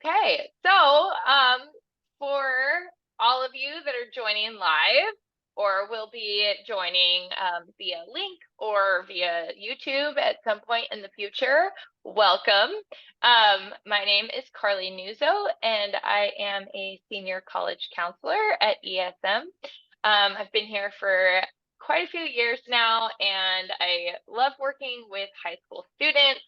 Okay, so for all of you that are joining live or will be joining via link or via YouTube at some point in the future, welcome. My name is Carley Nuzzo, and I am a senior college counselor at ESM. I've been here for quite a few years now, and I love working with high school students.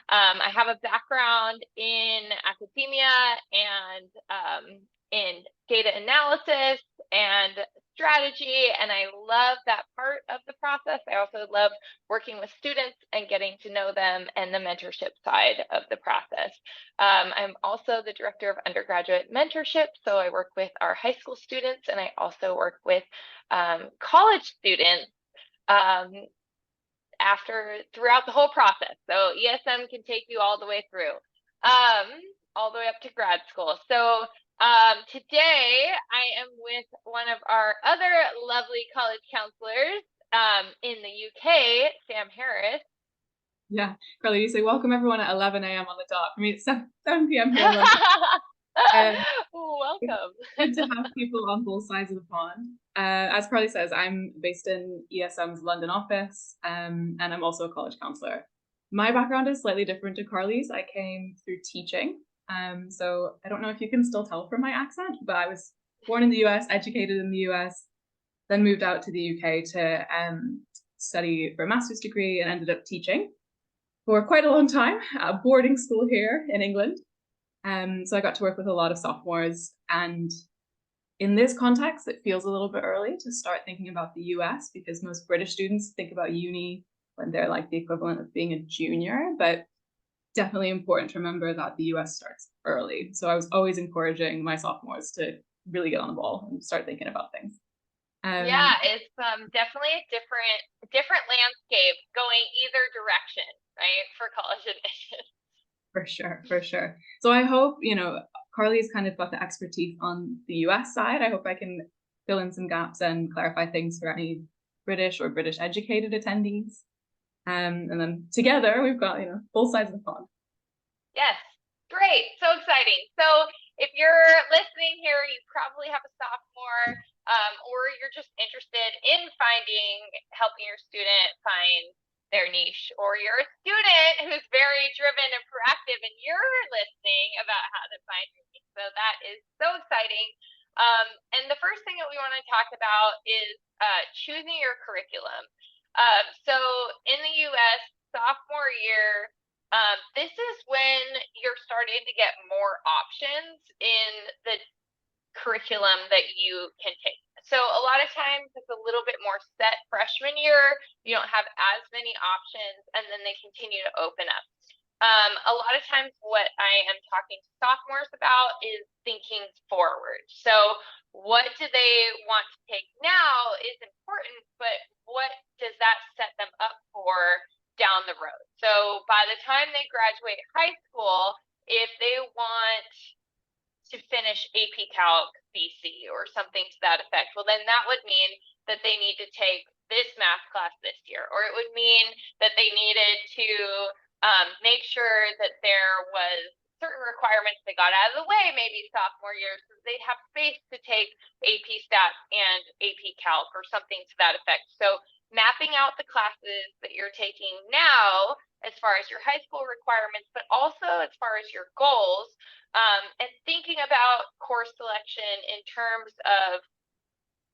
I have a background in academia and in data analysis and strategy, and I love that part of the process. I also love working with students and getting to know them and the mentorship side of the process. I'm also the director of undergraduate mentorship, so I work with our high school students, and I also work with college students throughout the whole process. So ESM can take you all the way through, all the way up to grad school. So today I am with one of our other lovely college counselors in the UK, Sam Harris. Yeah, Carly, you say welcome everyone at 11 a.m. on the dot. I mean, it's 7 p.m. here in London. Welcome. Good to have people on both sides of the pond. As Carly says, I'm based in ESM's London office, and I'm also a college counselor. My background is slightly different to Carly's. I came through teaching. So I don't know if you can still tell from my accent, but I was born in the US, educated in the US, then moved out to the UK to study for a master's degree and ended up teaching for quite a long time at boarding school here in England. So I got to work with a lot of sophomores, and in this context, it feels a little bit early to start thinking about the US because most British students think about uni when they're like the equivalent of being a junior, but definitely important to remember that the US starts early. So I was always encouraging my sophomores to really get on the ball and start thinking about things. Yeah, it's definitely a different landscape going either direction, right, for college admissions. For sure, for sure. So I hope, Carly's kind of got the expertise on the US side. I hope I can fill in some gaps and clarify things for any British or British educated attendees. And then together we've got, both sides of the pond. Yes, great, so exciting. So if you're listening here, you probably have a sophomore, or you're just interested in helping your student find their niche, or you're a student who's very driven and proactive and you're listening about how to find your niche. So that is so exciting. And the first thing that we want to talk about is choosing your curriculum. So in the US, sophomore year, this is when you're starting to get more options in the curriculum that you can take. So a lot of times it's a little bit more set freshman year. You don't have as many options, and then they continue to open up. A lot of times what I am talking to sophomores about is thinking forward. So what do they want to take now is important, but what does that set them up for down the road? So by the time they graduate high school, if they want to finish AP Calc BC or something to that effect, well, then that would mean that they need to take this math class this year, or it would mean that they needed to make sure that there was certain requirements they got out of the way maybe sophomore year, so they'd have space to take AP Stat and AP Calc or something to that effect. So mapping out the classes that you're taking now as far as your high school requirements, but also as far as your goals, and thinking about course selection in terms of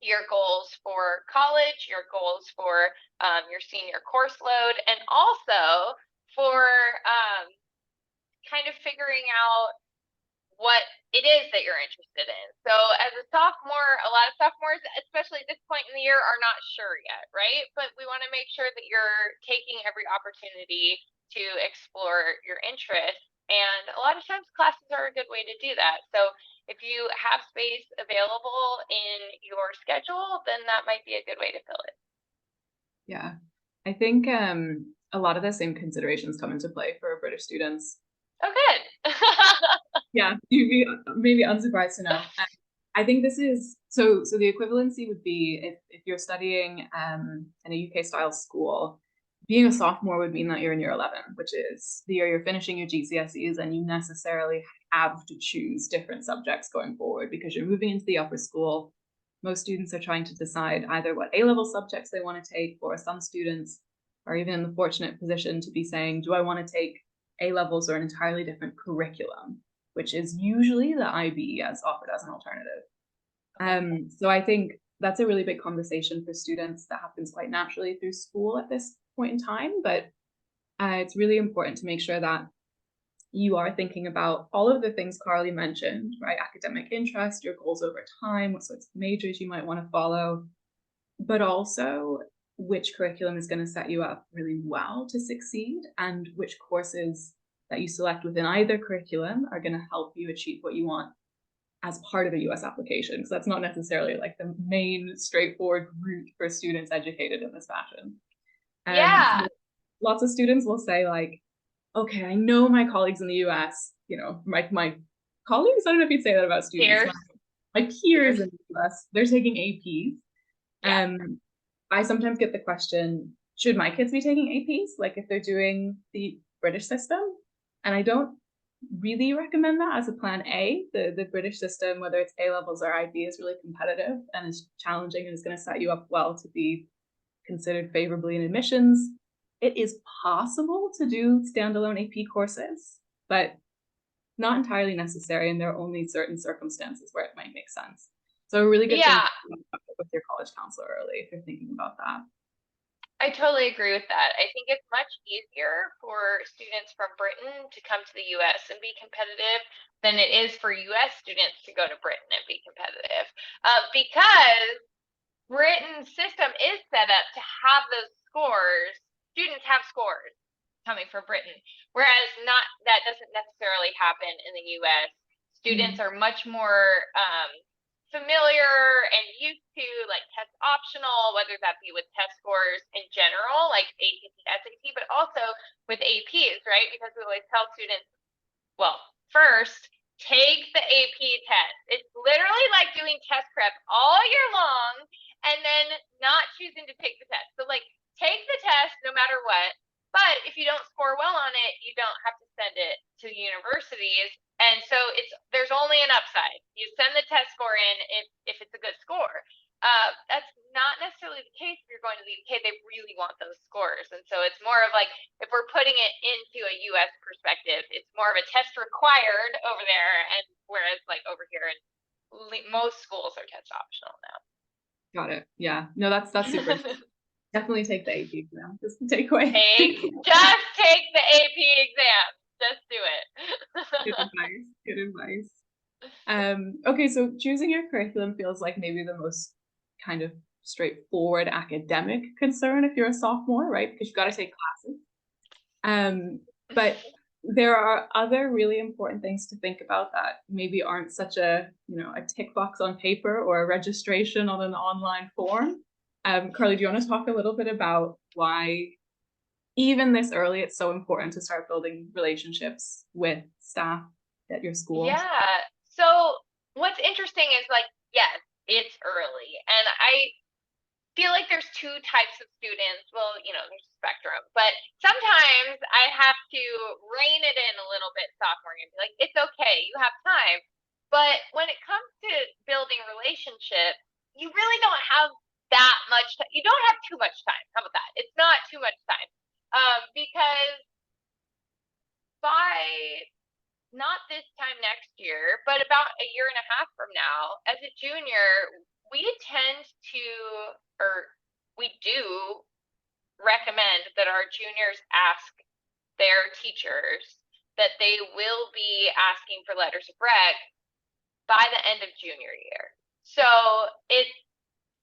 your goals for college, your goals for your senior course load, and also for kind of figuring out what it is that you're interested in. So as a sophomore, a lot of sophomores, especially at this point in the year, are not sure yet, right? But we want to make sure that you're taking every opportunity to explore your interests. And a lot of times classes are a good way to do that. So if you have space available in your schedule, then that might be a good way to fill it. Yeah, I think a lot of the same considerations come into play for British students. Oh, good. Yeah, you'd be maybe unsurprised to know. I think this is so the equivalency would be if you're studying in a UK style school, being a sophomore would mean that you're in year 11, which is the year you're finishing your GCSEs, and you necessarily have to choose different subjects going forward because you're moving into the upper school. Most students are trying to decide either what A-level subjects they want to take, or some students are even in the fortunate position to be saying, do I want to take A-levels or an entirely different curriculum, which is usually the IB as offered as an alternative. So I think that's a really big conversation for students that happens quite naturally through school at this point in time, but it's really important to make sure that you are thinking about all of the things Carley mentioned, right? Academic interest, your goals over time, what sorts of majors you might want to follow, but also which curriculum is going to set you up really well to succeed, and which courses that you select within either curriculum are going to help you achieve what you want as part of a US application. Because that's not necessarily like the main straightforward route for students educated in this fashion. Yeah. So lots of students will say like, okay, I know my colleagues in the US, my colleagues, I don't know if you'd say that about students, Peers. my peers in the US, they're taking APs. Yeah. I sometimes get the question, should my kids be taking APs? Like if they're doing the British system? And I don't really recommend that as a plan A. The British system, whether it's A-levels or IB, is really competitive and is challenging and is going to set you up well to be considered favorably in admissions. It is possible to do standalone AP courses, but not entirely necessary, and there are only certain circumstances where it might make sense. So a really good thing with your college counselor early if you're thinking about that. I totally agree with that. I think it's much easier for students from Britain to come to the US and be competitive than it is for US students to go to Britain and be competitive. Because Britain's system is set up to have those scores. Students have scores coming from Britain, whereas that doesn't necessarily happen in the US. Students are much more familiar and used to like test optional, whether that be with test scores in general, like ACT, SAT, but also with APs, right? Because we always tell students, well, first, take the AP test. It's literally like doing test prep all year long and then not choosing to take the test. So like take the test no matter what. But if you don't score well on it, you don't have to send it to universities. And so there's only an upside. You send the test score in if it's a good score. That's not necessarily the case if you're going to the UK. They really want those scores. And so it's more of like, if we're putting it into a US perspective, it's more of a test required over there. And whereas like over here, most schools are test optional now. Got it. Yeah. No, that's super. Definitely take the AP exam. Just take away. Just take the AP exam. Just do it. Good advice. Good advice. Okay, so choosing your curriculum feels like maybe the most kind of straightforward academic concern if you're a sophomore, right? Because you've got to take classes. But there are other really important things to think about that maybe aren't such a tick box on paper or a registration on an online form. Carley, do you want to talk a little bit about why even this early it's so important to start building relationships with staff at your school? Yeah. So what's interesting is like, yes, it's early. And I feel like there's two types of students. Well, there's a spectrum, but sometimes I have to rein it in a little bit sophomore year and be like, it's okay, you have time. But when it comes to building relationships, you really don't have that much time. You don't have too much time. How about that? It's not too much time. Because by not this time next year, but about a year and a half from now, as a junior, we tend to, or we do recommend that our juniors ask their teachers that they will be asking for letters of rec by the end of junior year. So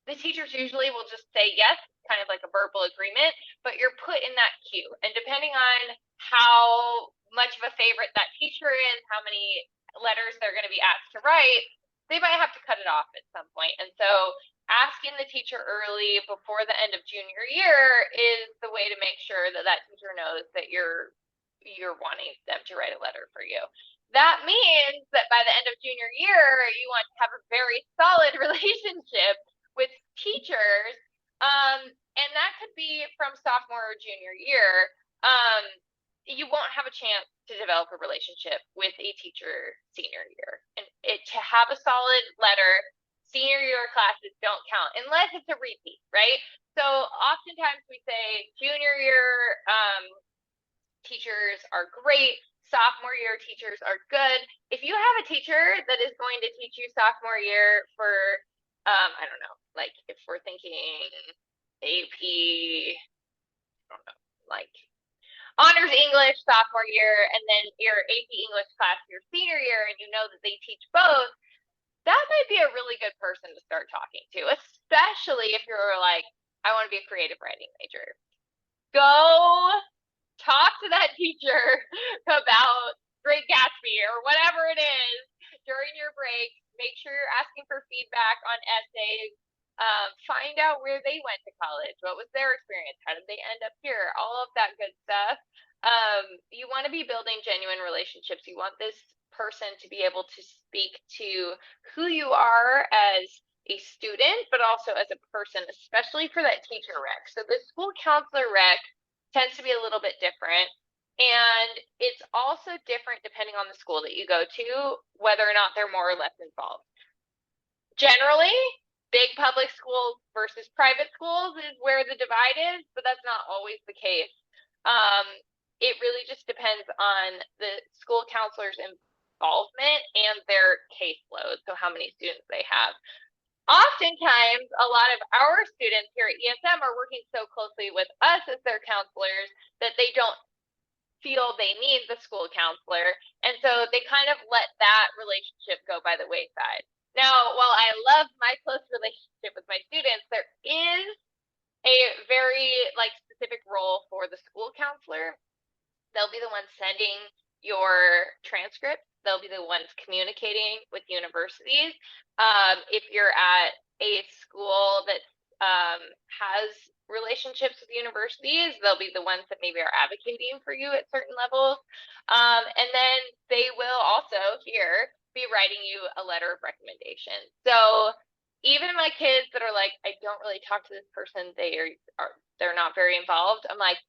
the teachers usually will just say yes, kind of like a verbal agreement, but you're put in that queue. And depending on how much of a favorite that teacher is, how many letters they're going to be asked to write, they might have to cut it off at some point. And so asking the teacher early before the end of junior year is the way to make sure that that teacher knows that you're wanting them to write a letter for you. That means that by the end of junior year, you want to have a very solid relationship with teachers. and that could be from sophomore or junior year. Um, you won't have a chance to develop a relationship with a teacher senior year. And to have a solid letter, senior year classes don't count unless it's a repeat, right? So oftentimes we say junior year teachers are great, sophomore year teachers are good. If you have a teacher that is going to teach you sophomore year for, I don't know, like if we're thinking AP, I don't know, like honors English sophomore year, and then your AP English class your senior year, and you know that they teach both, that might be a really good person to start talking to, especially if you're like, I want to be a creative writing major. Go talk to that teacher about Great Gatsby or whatever it is during your break. Make sure you're asking for feedback on essays. Find out where they went to college. What was their experience? How did they end up here? All of that good stuff. You want to be building genuine relationships. You want this person to be able to speak to who you are as a student, but also as a person, especially for that teacher rec. So the school counselor rec tends to be a little bit different. And it's also different depending on the school that you go to, whether or not they're more or less involved. Generally, big public schools versus private schools is where the divide is, but that's not always the case. It really just depends on the school counselor's involvement and their caseload, so how many students they have. Oftentimes, a lot of our students here at ESM are working so closely with us as their counselors that they don't feel they need the school counselor. And so they kind of let that relationship go by the wayside. Now, while I love my close relationship with my students, there is a very specific role for the school counselor. They'll be the ones sending your transcripts. They'll be the ones communicating with universities. If you're at a school that has relationships with universities, they'll be the ones that maybe are advocating for you at certain levels. And then they will also here be writing you a letter of recommendation. So even my kids that are like, I don't really talk to this person, they're not very involved. I'm like,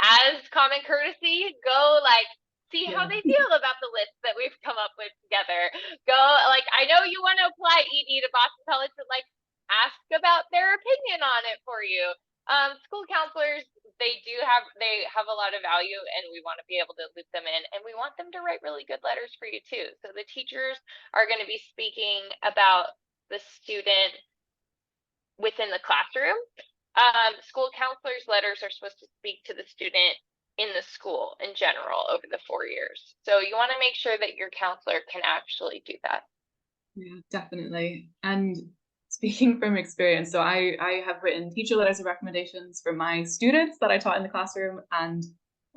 as common courtesy, go see how they feel about the list that we've come up with together. Go I know you want to apply ED to Boston College, but ask about their opinion on it for you. School counselors, they have a lot of value, and we want to be able to loop them in, and we want them to write really good letters for you too. So the teachers are going to be speaking about the student within the classroom. School counselors' letters are supposed to speak to the student in the school in general over the 4 years. So you want to make sure that your counselor can actually do that. Yeah, definitely. And speaking from experience, so I have written teacher letters of recommendations for my students that I taught in the classroom, and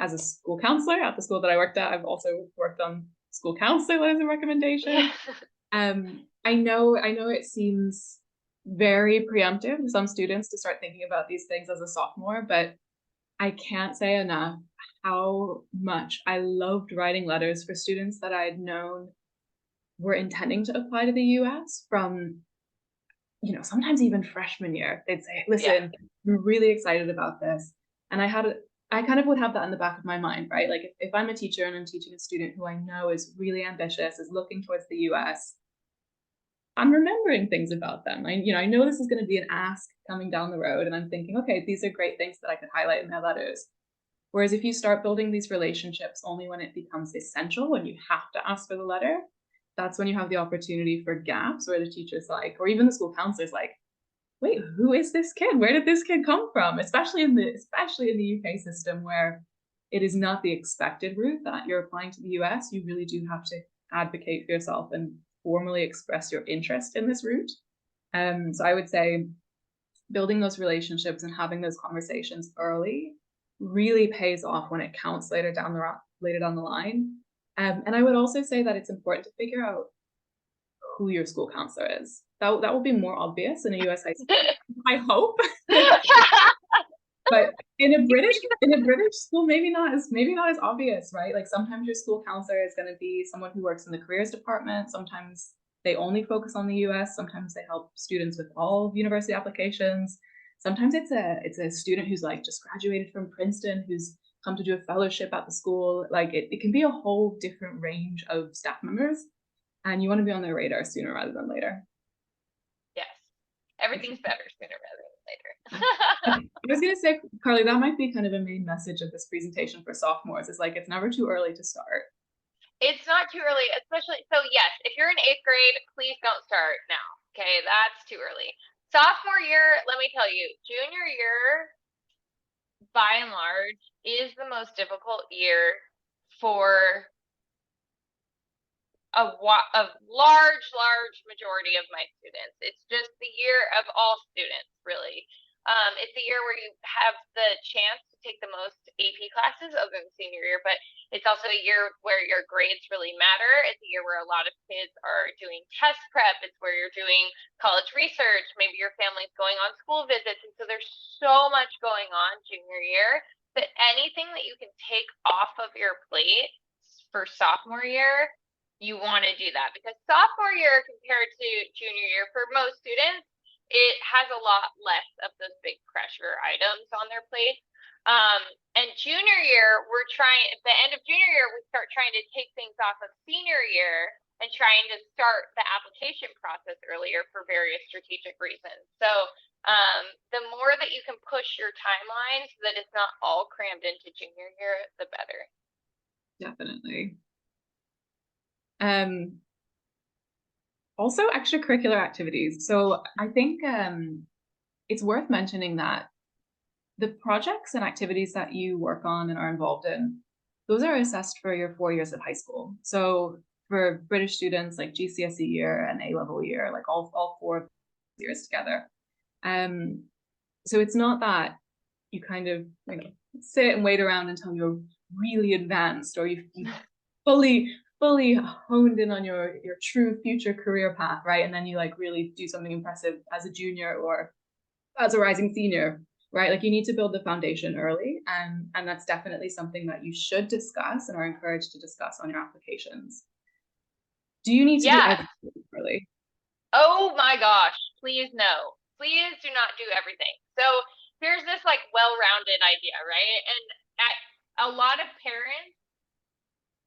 as a school counselor at the school that I worked at, I've also worked on school counselor letters of recommendation. I know it seems very preemptive to some students to start thinking about these things as a sophomore, but I can't say enough how much I loved writing letters for students that I had known were intending to apply to the US from, sometimes even freshman year. They'd say, listen, I'm really excited about this. And I kind of would have that in the back of my mind, right? Like if I'm a teacher and I'm teaching a student who I know is really ambitious, is looking towards the US, I'm remembering things about them. I know this is going to be an ask coming down the road, and I'm thinking, okay, these are great things that I could highlight in my letters. Whereas if you start building these relationships only when it becomes essential, when you have to ask for the letter, that's when you have the opportunity for gaps where the teacher's like, or even the school counselor's like, wait, who is this kid? Where did this kid come from? Especially in the UK system, where it is not the expected route that you're applying to the US. You really do have to advocate for yourself and formally express your interest in this route. So I would say building those relationships and having those conversations early really pays off when it counts later down the line. And I would also say that it's important to figure out who your school counselor is. That will be more obvious in a US high school, I hope. But in a British school, maybe not as obvious, right? Like sometimes your school counselor is going to be someone who works in the careers department. Sometimes they only focus on the US. Sometimes they help students with all university applications. Sometimes it's a student who's like just graduated from Princeton, who's come to do a fellowship at the school. Like it can be a whole different range of staff members, and you want to be on their radar sooner rather than later. Yes. Everything's better sooner rather than later. I was gonna say, Carly, that might be kind of a main message of this presentation for sophomores. Is like it's never too early to start. It's not too early, especially so yes, if you're in 8th grade, please don't start now. Okay, that's too early. Sophomore year, let me tell you, junior year, by and large, is the most difficult year for a large majority of my students. It's just the year of all students, really. It's the year where you have the chance to take the most AP classes other than senior year, but it's also a year where your grades really matter. It's a year where a lot of kids are doing test prep. It's where you're doing college research. Maybe your family's going on school visits. And so there's so much going on junior year that anything that you can take off of your plate for sophomore year, you want to do that, because sophomore year compared to junior year for most students, it has a lot less of those big pressure items on their plate. And junior year, we're trying at the end of junior year, we start trying to take things off of senior year and trying to start the application process earlier for various strategic reasons. So the more that you can push your timeline so that it's not all crammed into junior year, the better. Definitely. Also extracurricular activities. So I think it's worth mentioning that the projects and activities that you work on and are involved in, those are assessed for your 4 years of high school. So for British students, like GCSE year and A-level year, like all 4 years together. So it's not that you kind of sit and wait around until you're really advanced or you fully honed in on your true future career path, right? And then you like really do something impressive as a junior or as a rising senior, right? Like you need to build the foundation early, and that's definitely something that you should discuss and are encouraged to discuss on your applications. Do you need to do everything early? Oh my gosh, please no. Please do not do everything. So here's this like well-rounded idea, right? And a lot of parents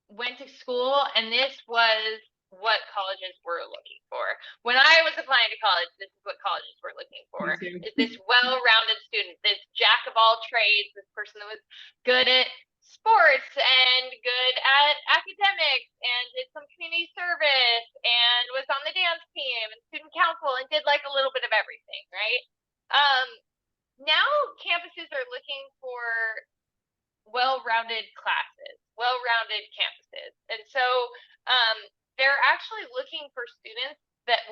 went to school and this was what colleges were looking for. When I was applying to college, this is what colleges were looking for. Is this well-rounded student, this jack of all trades, this person that was good at sports and good at academics and did some community service and was on the dance team and student council and did like a little bit of everything, right? Now campuses are looking for well-rounded classes, well-rounded campuses. And so they're actually looking for students that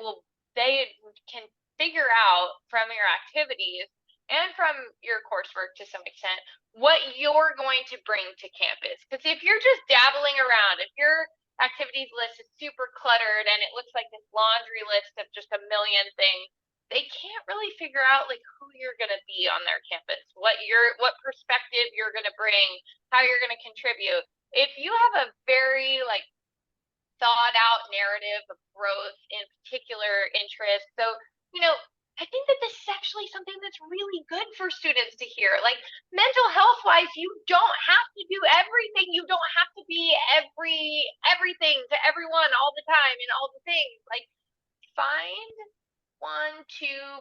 they can figure out from your activities and from your coursework to some extent what you're going to bring to campus. Because if you're just dabbling around, if your activities list is super cluttered and it looks like this laundry list of just a million things, they can't really figure out like who you're going to be on their campus, what perspective you're going to bring, how you're going to contribute. If you have a very like thought out narrative of growth in particular interests, so I think that this is actually something that's really good for students to hear. Like mental health wise, you don't have to do everything. You don't have to be everything to everyone all the time and all the things. Like find 1,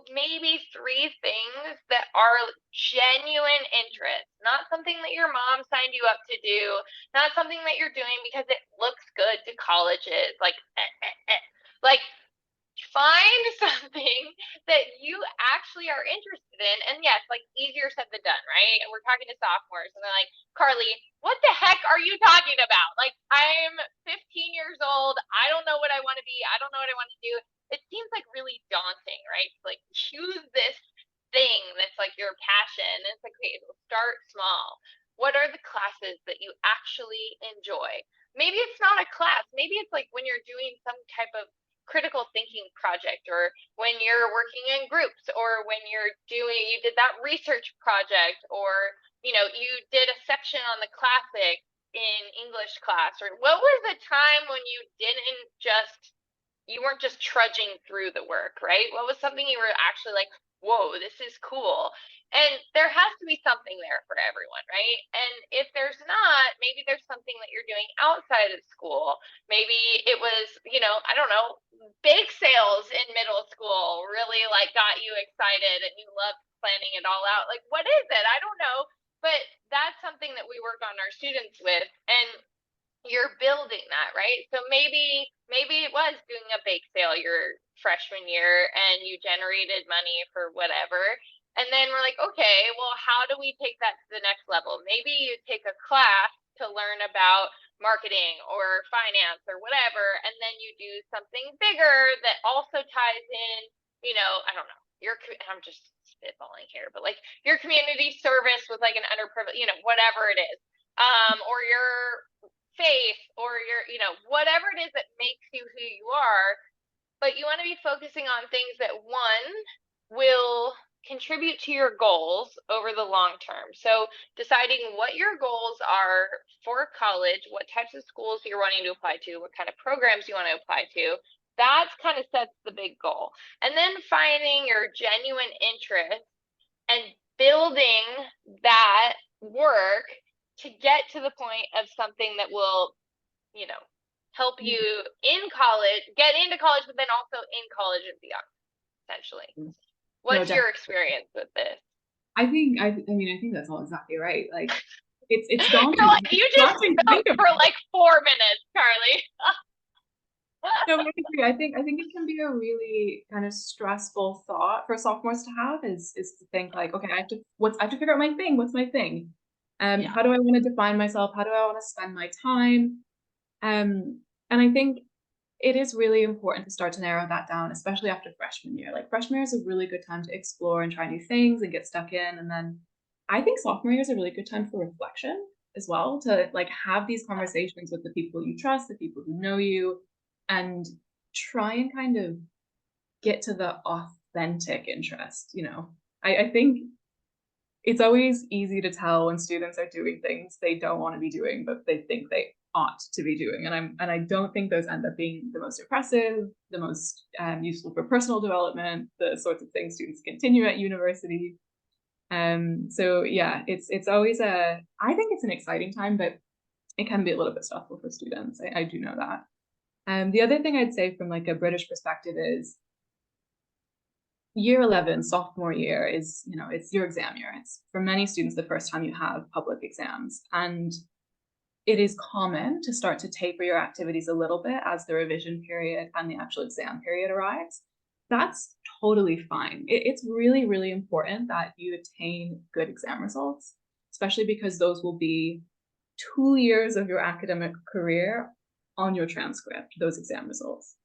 2, maybe 3 things that are genuine interest, not something that your mom signed you up to do, not something that you're doing because it looks good to colleges. Like find something that you actually are interested in. And yes, like easier said than done, right? And we're talking to sophomores and they're like, Carly, what the heck are you talking about? Like, I'm 15 years old. I don't know what I want to be. I don't know what I want to do. It seems like really daunting, right? Like choose this thing that's like your passion. And it's like, okay, we'll start small. What are the classes that you actually enjoy? Maybe it's not a class. Maybe it's like when you're doing some type of critical thinking project, or when you're working in groups, or when you did that research project, or you did a section on the classics in English class, or what was the time when you weren't just trudging through the work, right? What was something you were actually like whoa, this is cool. And there has to be something there for everyone, right? And if there's not, maybe there's something that you're doing outside of school. Maybe it was, I don't know, bake sales in middle school really like got you excited and you loved planning it all out. Like, what is it? I don't know. But that's something that we work on our students with. And you're building that, right? So maybe it was doing a bake sale your freshman year and you generated money for whatever. And then we're like, okay, well, how do we take that to the next level? Maybe you take a class to learn about marketing or finance or whatever, and then you do something bigger that also ties in, I don't know, I'm just spitballing here, but like your community service with like an underprivileged, whatever it is. Or your faith or your, whatever it is that makes you who you are, but you want to be focusing on things that one will contribute to your goals over the long term. So deciding what your goals are for college, what types of schools you're wanting to apply to, what kind of programs you want to apply to, that kind of sets the big goal. And then finding your genuine interest and building that work to get to the point of something that will, help you in college, get into college, but then also in college and beyond, essentially. What's your experience with this? I think that's all exactly right. Like it's daunting. You're like, you just spoke think for like 4 minutes, Carley. No, I think it can be a really kind of stressful thought for sophomores to have is to think like, okay, I have to figure out my thing. What's my thing? How do I want to define myself? How do I want to spend my time? And I think it is really important to start to narrow that down, especially after freshman year. Like freshman year is a really good time to explore and try new things and get stuck in. And then I think sophomore year is a really good time for reflection as well, to like have these conversations with the people you trust, the people who know you, and try and kind of get to the authentic interest. I think it's always easy to tell when students are doing things they don't want to be doing, but they think they ought to be doing. And I don't think those end up being the most impressive, the most useful for personal development, the sorts of things students continue at university. So yeah, it's always I think it's an exciting time, but it can be a little bit stressful for students. I do know that. The other thing I'd say from like a British perspective is year 11, sophomore year is, it's your exam year. It's for many students the first time you have public exams. And it is common to start to taper your activities a little bit as the revision period and the actual exam period arrives. That's totally fine. It's really, really important that you attain good exam results, especially because those will be 2 years of your academic career on your transcript, those exam results.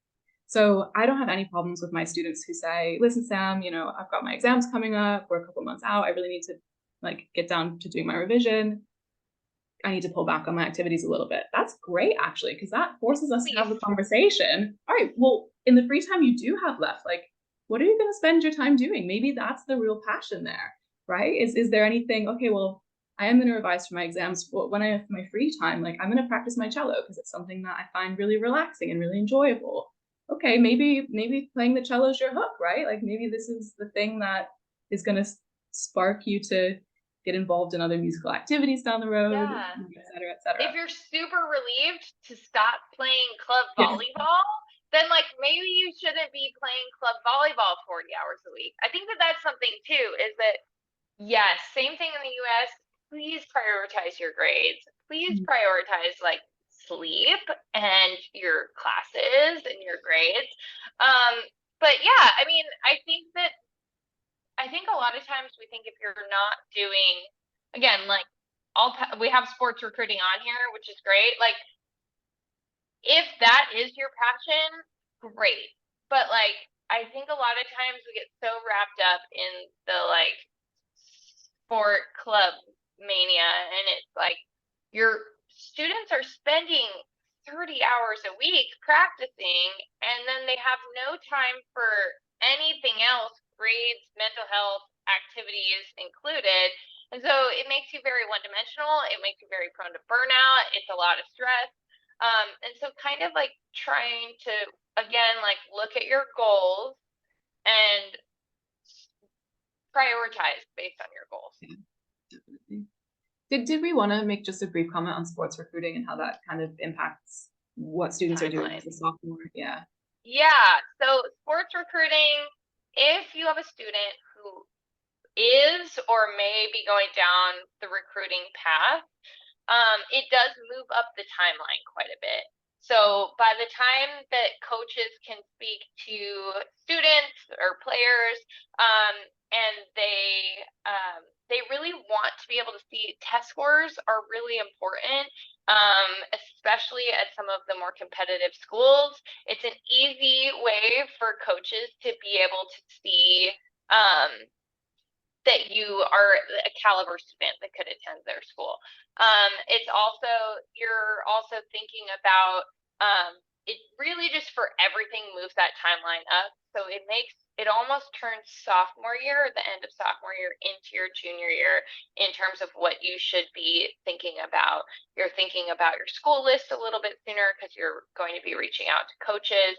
So I don't have any problems with my students who say, listen, Sam, I've got my exams coming up. We're a couple months out. I really need to like get down to doing my revision. I need to pull back on my activities a little bit. That's great, actually, because that forces us to have a conversation. All right, well, in the free time you do have left, like, what are you going to spend your time doing? Maybe that's the real passion there, right? Is there anything, okay, well, I am going to revise for my exams. Well, when I have my free time, like I'm going to practice my cello because it's something that I find really relaxing and really enjoyable. Okay, maybe playing the cello is your hook, right? Like maybe this is the thing that is going to spark you to get involved in other musical activities down the road, et cetera, et cetera. If you're super relieved to stop playing club volleyball, then like maybe you shouldn't be playing club volleyball 40 hours a week. I think that that's something too, is that, yes, same thing in the US. Please prioritize your grades. Please prioritize like sleep and your classes and your grades. But yeah, I mean, I think a lot of times we think if you're not doing, again, like we have sports recruiting on here, which is great. Like if that is your passion, great. But like I think a lot of times we get so wrapped up in the like sport club mania, and it's like your students are spending 30 hours a week practicing, and then they have no time for anything else, grades, mental health, activities included. And so it makes you very one dimensional. It makes you very prone to burnout. It's a lot of stress. And so kind of like trying to, again, like look at your goals and prioritize based on your goals. Yeah, definitely. Did we want to make just a brief comment on sports recruiting and how that kind of impacts what students are doing as a sophomore? Yeah. Yeah. So sports recruiting, if you have a student who is or may be going down the recruiting path, it does move up the timeline quite a bit. So by the time that coaches can speak to students or players, and they really want to be able to see test scores are really important, especially at some of the more competitive schools. It's an easy way for coaches to be able to see that you are a caliber student that could attend their school. It's also, you're also thinking about, it really just for everything moves that timeline up. So it almost turns sophomore year, the end of sophomore year, into your junior year in terms of what you should be thinking about. You're thinking about your school list a little bit sooner because you're going to be reaching out to coaches.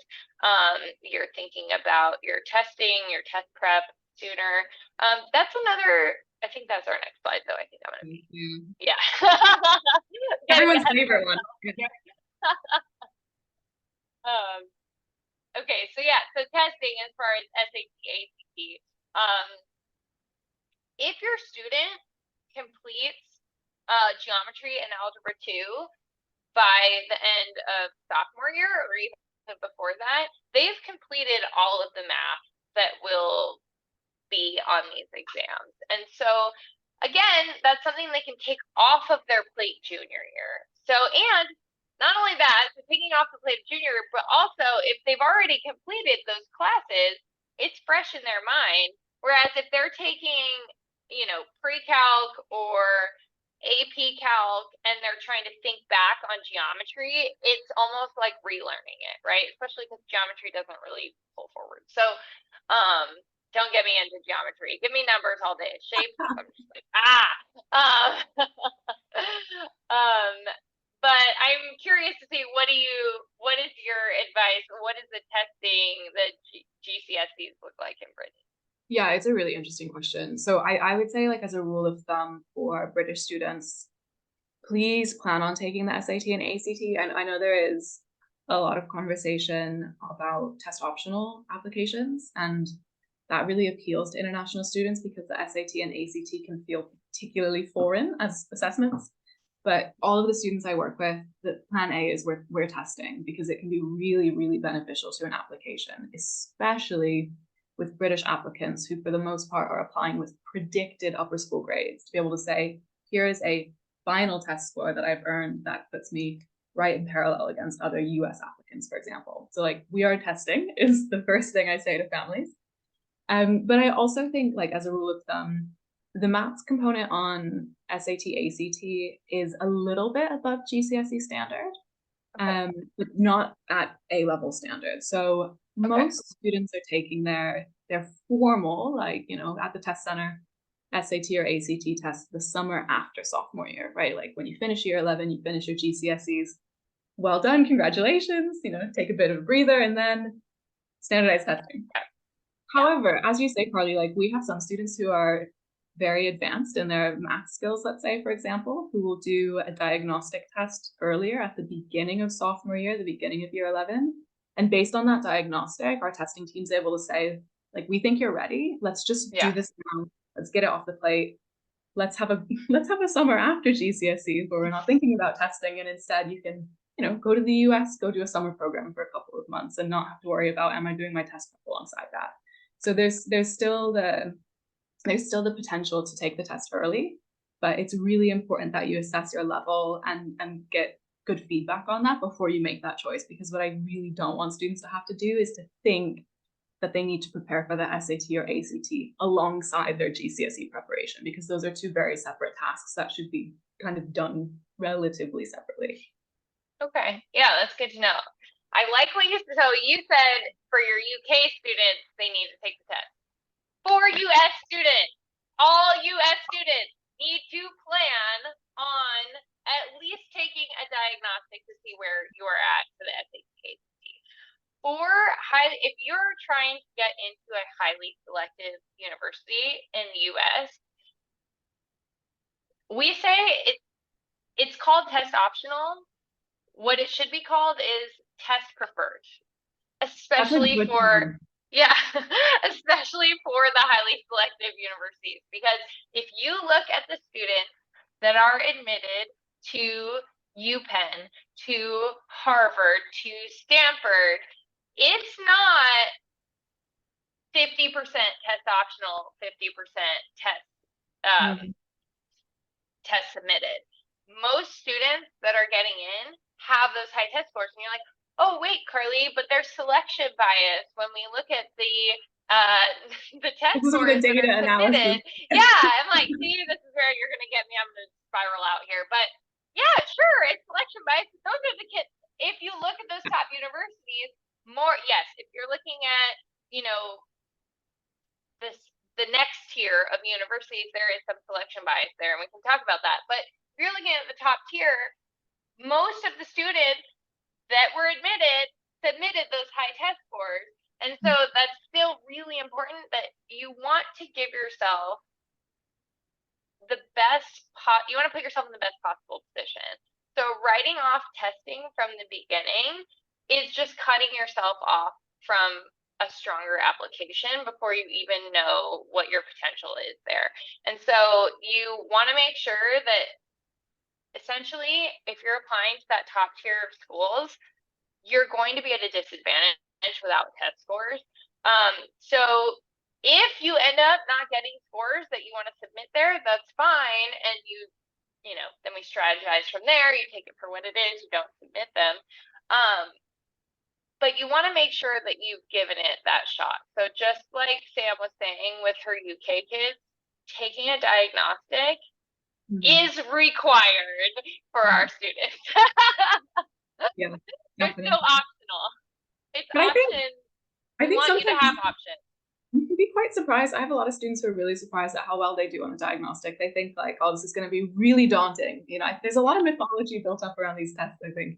You're thinking about your testing, your test prep sooner. That's another, I think that's our next slide though. I think I'm gonna be, yeah. Everyone's favorite one. Okay, so yeah, so testing as far as SAT, ACT. If your student completes geometry and algebra 2 by the end of sophomore year or even before that, they've completed all of the math that will be on these exams. And so again, that's something they can take off of their plate junior year. So, and not only that, so taking off the plate of junior year, but also if they've already completed those classes, it's fresh in their mind. Whereas if they're taking, pre-calc or AP Calc and they're trying to think back on geometry, it's almost like relearning it, right? Especially because geometry doesn't really pull forward. So, don't get me into geometry. Give me numbers all day. Shapes, I'm just like, but I'm curious to see what is your advice? What is the testing that GCSEs look like in Britain? Yeah, it's a really interesting question. So I would say, like, as a rule of thumb for British students, please plan on taking the SAT and ACT. And I know there is a lot of conversation about test optional applications, and that really appeals to international students because the SAT and ACT can feel particularly foreign as assessments. But all of the students I work with, the plan A is we're testing because it can be really, really beneficial to an application, especially with British applicants who, for the most part, are applying with predicted upper school grades, to be able to say, here is a final test score that I've earned that puts me right in parallel against other US applicants, for example. So, like, we are testing is the first thing I say to families. But I also think, like, as a rule of thumb, the maths component on SAT, ACT is a little bit above GCSE standard, but not at A-level standard. So most students are taking their formal, like, at the test center, SAT or ACT test the summer after sophomore year, right? Like when you finish year 11, you finish your GCSEs. Well done, congratulations, take a bit of a breather and then standardized testing. However, as you say, Carly, like, we have some students who are very advanced in their math skills, let's say, for example, who will do a diagnostic test earlier at the beginning of sophomore year, the beginning of year 11. And based on that diagnostic, our testing team's able to say, like, we think you're ready. Let's just do this now. Let's get it off the plate. Let's have a summer after GCSE where we're not thinking about testing, and instead you can, go to the US, go do a summer program for a couple of months and not have to worry about, am I doing my test prep alongside that? So there's still the potential to take the test early, but it's really important that you assess your level and get good feedback on that before you make that choice. Because what I really don't want students to have to do is to think that they need to prepare for the SAT or ACT alongside their GCSE preparation, because those are two very separate tasks that should be kind of done relatively separately. Okay, yeah, that's good to know. I like what you said for your UK students, they need to take the test. For US students, all US students need to plan on at least taking a diagnostic to see where you are at for the SAT. if you're trying to get into a highly selective university in the US, we say it's called test optional. What it should be called is test preferred, That's a especially good for, term. yeah, especially for the highly selective universities. Because if you look at the students that are admitted to UPenn, to Harvard, to Stanford, it's not 50% test optional, 50% Mm. test submitted. Most students that are getting in have those high test scores, and you're like, oh wait, Carly, but there's selection bias when we look at uh, the test Look at scores the that are data analysis. submitted. Yeah, I'm like, see, this is where you're gonna get me. I'm gonna spiral out here, but yeah, sure, it's selection bias. Those are the kids. If you look at those top universities, more yes, if you're looking at you know this the next tier of universities, there is some selection bias there, and we can talk about that. But if you're looking at the top tier, most of the students that were admitted submitted those high test scores. And so that's still really important that you want to give yourself the best you want to put yourself in the best possible position. So writing off testing from the beginning is just cutting yourself off from a stronger application before you even know what your potential is there. And so you want to make sure that essentially if you're applying to that top tier of schools, you're going to be at a disadvantage without test scores. So if you end up not getting scores that you want to submit there, that's fine. And then we strategize from there. You take it for what it is. You don't submit them. But you want to make sure that you've given it that shot. So just like Sam was saying with her UK kids, taking a diagnostic is required for our students. Yeah, They're definitely. still optional. It's But options. I We think want you to sometimes have options. you can be quite surprised. I have a lot of students who are really surprised at how well they do on a diagnostic. They think like, oh, this is going to be really daunting. There's a lot of mythology built up around these tests, I think.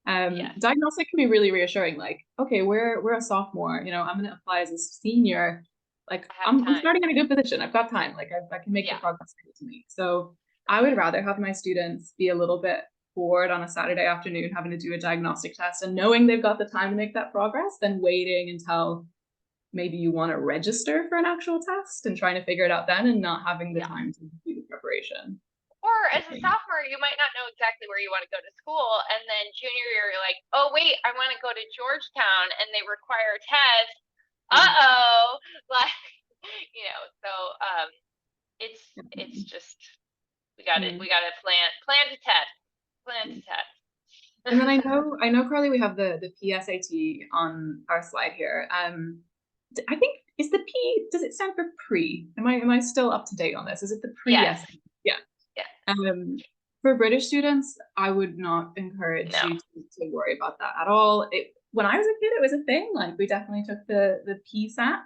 Yes. Diagnostic can be really reassuring. Like, okay, we're a sophomore. I'm going to apply as a senior. Like, I have I'm time. starting in a good position. I've got time. Like, I can make the Yeah. progress to me. So I would rather have my students be a little bit bored on a Saturday afternoon having to do a diagnostic test and knowing they've got the time to make that progress than waiting until maybe you want to register for an actual test and trying to figure it out then and not having the Yeah. time to do the preparation. Or as a sophomore, you might not know exactly where you want to go to school. And then junior year, you're like, oh, wait, I want to go to Georgetown and they require a test. Uh-oh. Like, so it's just we gotta plan to test. Plan to test. And then I know, Carly, we have the PSAT on our slide here. I think is the P, does it stand for pre? Am I still up to date on this? Is it the Yes. pre-SAT? Yeah. Yeah. For British students, I would not encourage No. you to worry about that at all. When I was a kid, it was a thing. Like we definitely took the PSAT.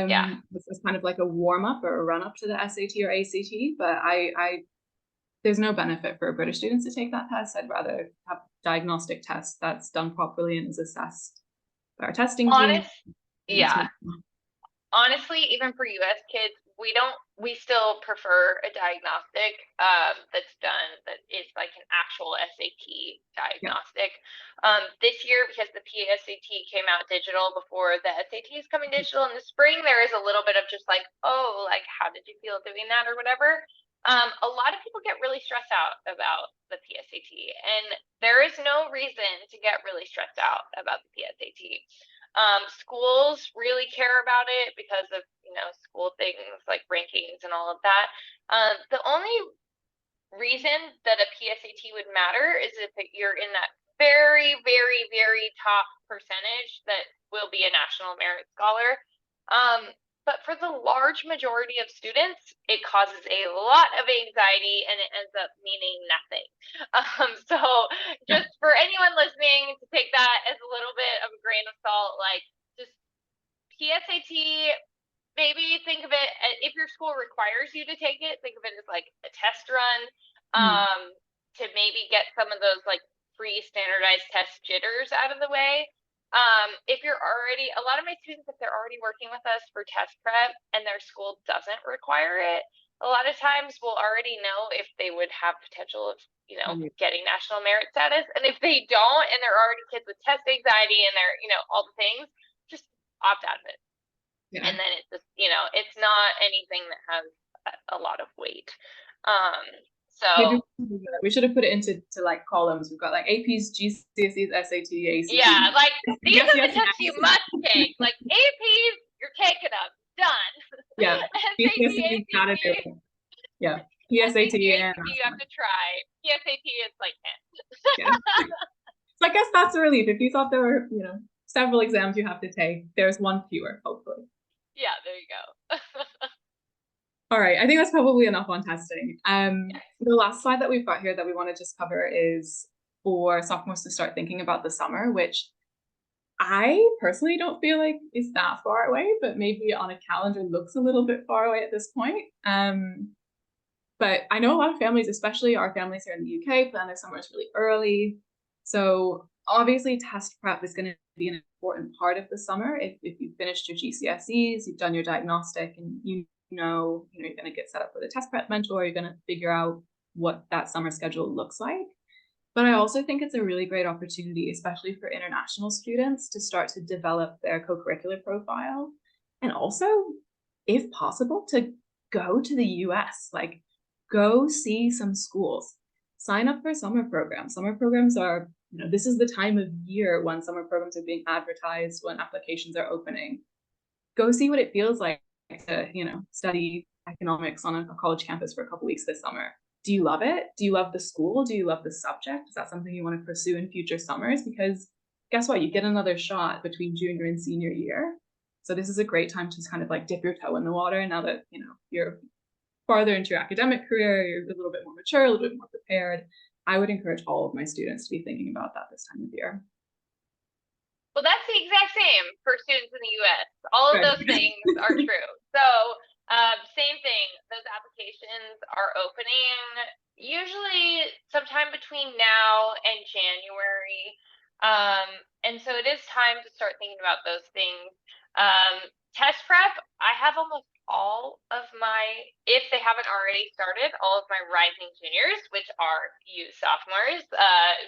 Yeah. This was kind of like a warm up or a run up to the SAT or ACT. But I there's no benefit for British students to take that test. I'd rather have diagnostic tests that's done properly and is assessed by our testing team. Yeah. Honestly, even for US kids, we still prefer a diagnostic that's done that is like an actual SAT diagnostic. Yeah. This year, because the PSAT came out digital before the SAT is coming digital in the spring, there is a little bit of just like, oh, like how did you feel doing that or whatever. A lot of people get really stressed out about the PSAT, and there is no reason to get really stressed out about the PSAT. Schools really care about it because of school things like rankings and all of that. The only reason that a PSAT would matter is if you're in that very, very, very top percentage that will be a national merit scholar. But for the large majority of students, it causes a lot of anxiety and it ends up meaning nothing. So just for anyone listening to take that as a little bit of a grain of salt, like just PSAT, maybe think of it, if your school requires you to take it, think of it as like a test run to maybe get some of those like pre-standardized test jitters out of the way. If you're already, a lot of my students, if they're already working with us for test prep and their school doesn't require it, a lot of times we'll already know if they would have potential of, getting national merit status. And if they don't, and they're already kids with test anxiety and they're, all the things, just opt out of it. Yeah. And then it's just, it's not anything that has a lot of weight. So maybe we should have put it into like columns. We've got like APs, GCSEs, SAT, ACT. yeah, like these Yes, are yes, the tests you must take. Like APs, you're taking them, done. yeah. SAT, GCSEs, ACT, yeah. PSAT, SAT, and ACT, you have to try. PSAT is like, yeah. So I guess that's a relief. If you thought there were, several exams you have to take, there's one fewer, hopefully. Yeah, there you go. All right, I think that's probably enough on testing. The last slide that we've got here that we want to just cover is for sophomores to start thinking about the summer, which I personally don't feel like is that far away, but maybe on a calendar looks a little bit far away at this point. But I know a lot of families, especially our families here in the UK, plan their summers really early. So obviously test prep is going to be an important part of the summer. If you've finished your GCSEs, you've done your diagnostic, and you're going to get set up with a test prep mentor, you're going to figure out what that summer schedule looks like. But I also think it's a really great opportunity, especially for international students, to start to develop their co-curricular profile. And also, if possible, to go to the US, like go see some schools, sign up for summer programs. Summer programs are, this is the time of year when summer programs are being advertised, when applications are opening. Go see what it feels like to, study economics on a college campus for a couple weeks this summer. Do you love it? Do you love the school? Do you love the subject? Is that something you want to pursue in future summers? Because guess what? You get another shot between junior and senior year. So this is a great time to kind of like dip your toe in the water now that, you're farther into your academic career, you're a little bit more mature, a little bit more prepared. I would encourage all of my students to be thinking about that this time of year. Well, that's the exact same for students in the US. All of those things are true. So same thing, those applications are opening usually sometime between now and January. And so it is time to start thinking about those things. Test prep, I have almost all of my, if they haven't already started, all of my rising juniors, which are you sophomores,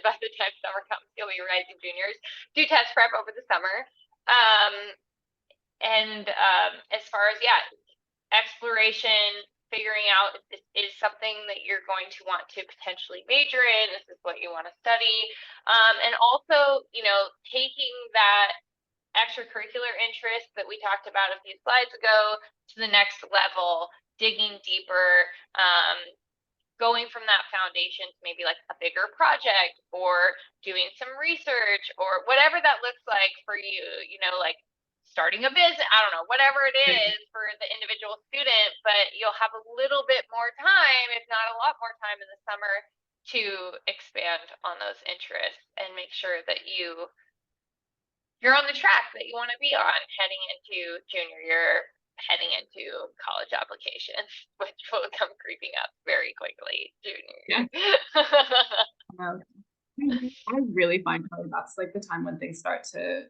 by the time summer comes, you'll be rising juniors, do test prep over the summer. As far as, exploration, figuring out if this is something that you're going to want to potentially major in, this is what you want to study. And also, taking that extracurricular interest that we talked about a few slides ago to the next level, digging deeper, going from that foundation to maybe like a bigger project or doing some research or whatever that looks like for you, like starting a business, I don't know, whatever it is for the individual student, but you'll have a little bit more time, if not a lot more time in the summer to expand on those interests and make sure that you're on the track that you want to be on heading into junior year, heading into college applications, which will come creeping up very quickly junior year. I really find probably that's like the time when things start to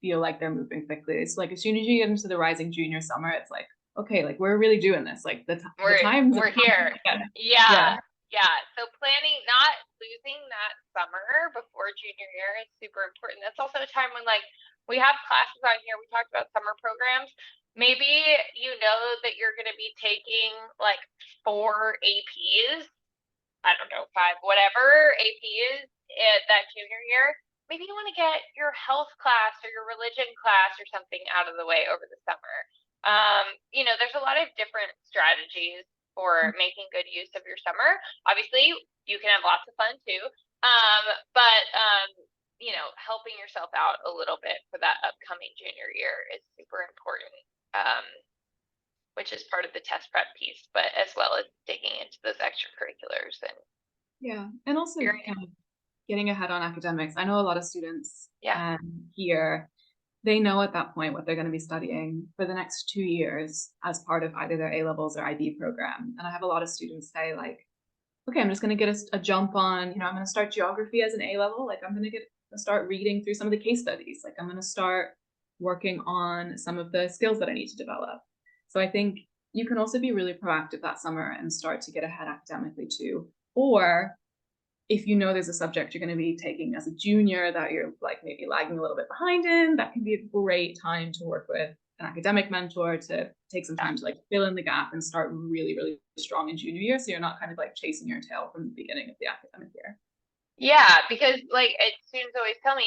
feel like they're moving quickly. It's like as soon as you get into the rising junior summer, it's like, okay, like we're really doing this. Like the time we're here. Yeah. So planning, not losing that summer before junior year is super important. That's also a time when like we have classes on here. We talked about summer programs. Maybe that you're going to be taking like 4 APs. I don't know, 5, whatever APs that junior year. Maybe you want to get your health class or your religion class or something out of the way over the summer. There's a lot of different strategies for making good use of your summer. Obviously, you can have lots of fun too. But helping yourself out a little bit for that upcoming junior year is super important. Which is part of the test prep piece, but as well as digging into those extracurriculars and also kind of getting ahead on academics. I know a lot of students here, they know at that point what they're going to be studying for the next 2 years as part of either their A-levels or IB program. And I have a lot of students say like, okay, I'm just going to get a jump on, I'm going to start geography as an A-level. Like I'm going to get to start reading through some of the case studies. Like I'm going to start working on some of the skills that I need to develop. So I think you can also be really proactive that summer and start to get ahead academically too. Or if you know there's a subject you're going to be taking as a junior that you're like maybe lagging a little bit behind in, that can be a great time to work with an academic mentor to take some time to like fill in the gap and start really, really strong in junior year. So you're not kind of like chasing your tail from the beginning of the academic year. Yeah, because like students always tell me,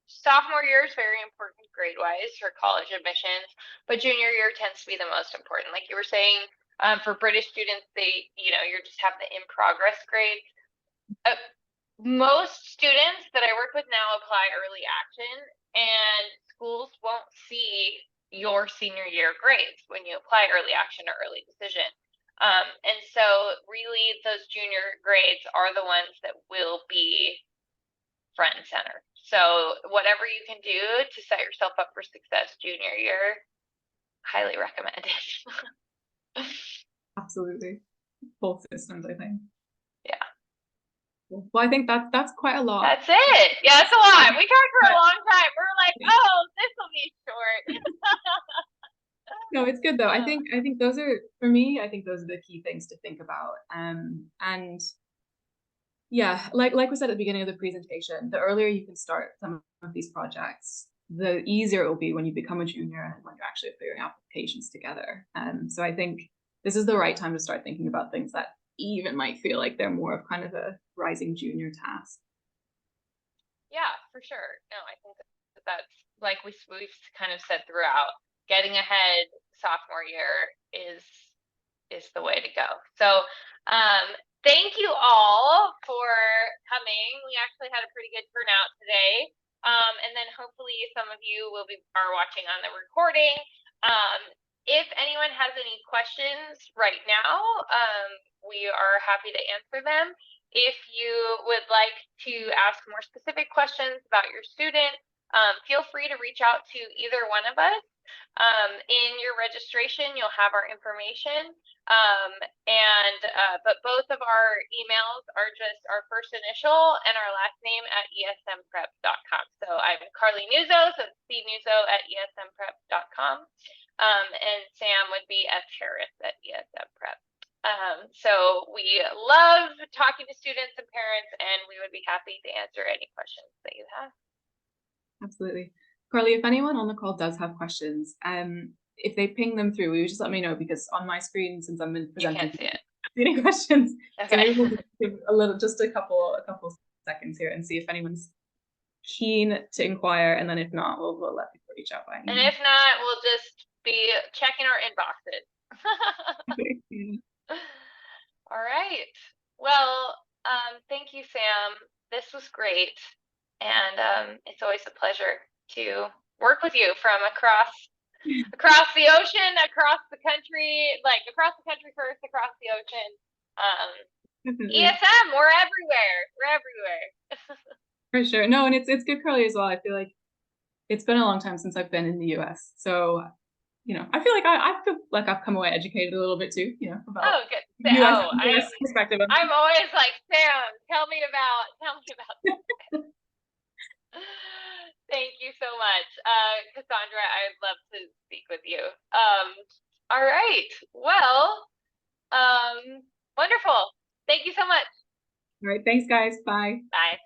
sophomore year is very important grade wise for college admissions, but junior year tends to be the most important. Like you were saying, for British students, they, you just have the in progress grade. Most students that I work with now apply early action, and schools won't see your senior year grades when you apply early action or early decision. And so really those junior grades are the ones that will be front and center. So whatever you can do to set yourself up for success junior year, highly recommended. Absolutely. Both systems, I think. Yeah. Well, I think that's quite a lot. That's it. Yeah, that's a lot. We talked for a long time. We're like, oh, this will be short. No, it's good though. I think those are, for me, I think those are the key things to think about. And yeah, like we said at the beginning of the presentation, the earlier you can start some of these projects, the easier it will be when you become a junior and when you're actually figuring out applications together. So I think this is the right time to start thinking about things that even might feel like they're more of kind of a rising junior task. Yeah, for sure. No, I think that's like we've kind of said throughout, getting ahead sophomore year is the way to go. So thank you all for coming. We actually had a pretty good turnout today. And then hopefully some of you are watching on the recording. If anyone has any questions right now, we are happy to answer them. If you would like to ask more specific questions about your student, feel free to reach out to either one of us. In your registration, you'll have our information. But both of our emails are just our first initial and our last name at esmprep.com. So I'm Carley Nuzzo, so cnuzzo@esmprep.com. And Sam would be fharris@esmprep. So we love talking to students and parents, and we would be happy to answer any questions that you have. Absolutely. Carley, if anyone on the call does have questions, if they ping them through, will you just let me know, because on my screen, since I'm presenting, you can't see it. Any questions? Okay. So maybe we'll give a couple seconds here and see if anyone's keen to inquire, and then if not, we'll let people reach out by email. And if not, we'll just be checking our inboxes. All right. Well, thank you, Sam. This was great. And it's always a pleasure to work with you from across the ocean, across the country, like across the country first, across the ocean. ESM, we're everywhere. We're everywhere. For sure. No, and it's good, Carley, as well. I feel like it's been a long time since I've been in the US. So, I feel like I feel like I've come away educated a little bit too, about US perspective. I'm always like, Sam, tell me about this. Thank you so much. Cassandra, I'd love to speak with you. All right. Well, wonderful. Thank you so much. All right. Thanks, guys. Bye. Bye.